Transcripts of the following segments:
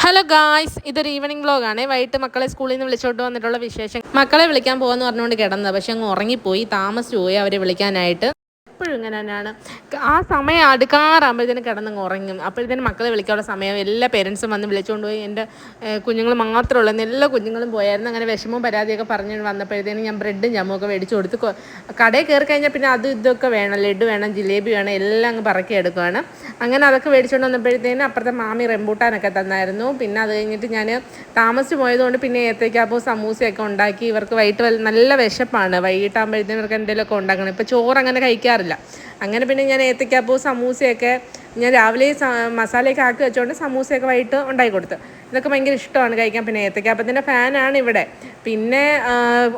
Hello guys, ഇതൊരു evening വ്ളോഗാണ്. വൈകിട്ട് മക്കളെ സ്കൂളിൽ നിന്ന് വിളിച്ചോണ്ട് വന്നിട്ടുള്ള വിശേഷം. മക്കളെ വിളിക്കാൻ പോകാമെന്ന് പറഞ്ഞുകൊണ്ട് കിടന്നത്, പക്ഷെ അങ്ങ് ഉറങ്ങിപ്പോയി. താമസിച്ചു പോയി അവരെ വിളിക്കാനായിട്ട്. എപ്പോഴും ഇങ്ങനെ തന്നെയാണ്. ആ സമയം അടുക്കാറാകുമ്പോഴത്തേനും കിടന്നങ്ങ് ഉറങ്ങും. അപ്പോഴത്തേനും മക്കളെ വിളിക്കാനുള്ള സമയം എല്ലാ പേരൻസും വന്ന് വിളിച്ചുകൊണ്ട് പോയി. എൻ്റെ കുഞ്ഞുങ്ങൾ മാത്രമേ ഉള്ളൂ, എല്ലാ കുഞ്ഞുങ്ങളും പോയായിരുന്നു. അങ്ങനെ വിഷമവും പരാതിയൊക്കെ പറഞ്ഞ് വന്നപ്പോഴത്തേനും ഞാൻ ബ്രെഡും ജാമുമൊക്കെ മേടിച്ച് കൊടുത്ത് കടയിൽ കയറി കഴിഞ്ഞാൽ പിന്നെ അത് ഇതൊക്കെ വേണം, ലഡു വേണം, ജിലേബി വേണം, എല്ലാം അങ്ങ് പറക്കി എടുക്കുകയാണ്. അങ്ങനെ അതൊക്കെ മേടിച്ചുകൊണ്ട് വന്നപ്പോഴത്തേനും അപ്പുറത്തെ മാമി റംബൂട്ടാനൊക്കെ തന്നായിരുന്നു. പിന്നെ അത് കഴിഞ്ഞിട്ട് ഞാൻ താമസിച്ച് പോയതുകൊണ്ട് പിന്നെ ഏത്തയ്ക്കാപ്പവും സമൂസയൊക്കെ ഉണ്ടാക്കി. ഇവർക്ക് വൈകിട്ട് നല്ല വിശപ്പാണ്. വൈകിട്ടാകുമ്പോഴത്തേനും ഇവർക്ക് എന്തെങ്കിലുമൊക്കെ ഉണ്ടാക്കണം. ഇപ്പോൾ ചോറ് അങ്ങനെ കഴിക്കാറില്ല. അങ്ങനെ പിന്നെ ഞാൻ ഏത്തയ്ക്കാപ്പവും സമൂസയൊക്കെ ഞാൻ രാവിലെ മസാലയൊക്കെ ആക്കി വെച്ചുകൊണ്ട് സമൂസയൊക്കെ വൈകിട്ട് ഉണ്ടാക്കി കൊടുത്തു. ഇതൊക്കെ ഭയങ്കര ഇഷ്ടമാണ് കഴിക്കാൻ. പിന്നെ ഏത്തയ്ക്കാപ്പത്തിൻ്റെ ഫാനാണ് ഇവിടെ. പിന്നെ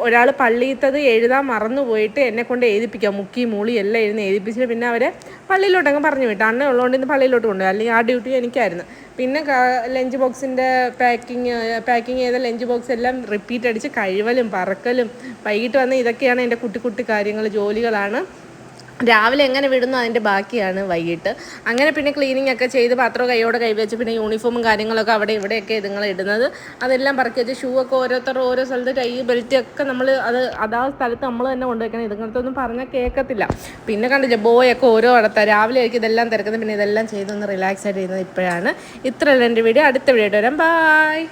ഒരാൾ പള്ളിയിലത്തത് എഴുതാൻ മറന്നു പോയിട്ട് എന്നെ കൊണ്ട് എഴുതിപ്പിക്കുക. മുക്കി മൂളി എല്ലാം എഴുതിപ്പിച്ചിട്ട് പിന്നെ അവരെ പള്ളിയിലോട്ടങ്ങ് പറഞ്ഞു വിട്ടു. അണ്ണ ഉള്ളതുകൊണ്ട് ഇന്ന് പള്ളിയിലോട്ട് കൊണ്ടുപോയി, അല്ലെങ്കിൽ ആ ഡ്യൂട്ടി എനിക്കായിരുന്നു. പിന്നെ ലഞ്ച് ബോക്സിൻ്റെ പാക്കിങ് ചെയ്ത ലഞ്ച് ബോക്സ് എല്ലാം റിപ്പീറ്റ് അടിച്ച് കഴുകലും പറക്കലും. വൈകിട്ട് വന്ന് ഇതൊക്കെയാണ് എൻ്റെ കുട്ടി കുട്ടി കാര്യങ്ങൾ, ജോലികളാണ്. രാവിലെ എങ്ങനെ വിടുന്നു അതിൻ്റെ ബാക്കിയാണ് വൈകിട്ട്. അങ്ങനെ പിന്നെ ക്ലീനിങ് ഒക്കെ ചെയ്ത് പാത്രം കൈയോടെ കൈവച്ച് പിന്നെ യൂണിഫോമും കാര്യങ്ങളൊക്കെ അവിടെ ഇവിടെയൊക്കെ ഇതുങ്ങൾ ഇടുന്നത്, അതെല്ലാം പറക്കി വെച്ച് ഷൂ ഒക്കെ ഓരോരുത്തർ ഓരോ സ്ഥലത്ത് ടൈ ബെൽറ്റ് ഒക്കെ നമ്മൾ അതാ സ്ഥലത്ത് നമ്മൾ തന്നെ കൊണ്ടുവയ്ക്കണം. ഇതുങ്ങൾക്കൊന്നും പറഞ്ഞാൽ കേൾക്കത്തില്ല. പിന്നെ കണ്ടില്ലേ ബോയൊക്കെ ഓരോ ഇടത്താണ്. രാവിലെ ആയിരിക്കും ഇതെല്ലാം തിരക്കുന്നത്. പിന്നെ ഇതെല്ലാം ചെയ്തൊന്ന് റിലാക്സ് ആയിട്ട് ചെയ്യുന്നത് ഇപ്പോഴാണ്. ഇത്രയല്ല എൻ്റെ വീഡിയോ. അടുത്ത വീഡിയോ വരാം. ബൈ.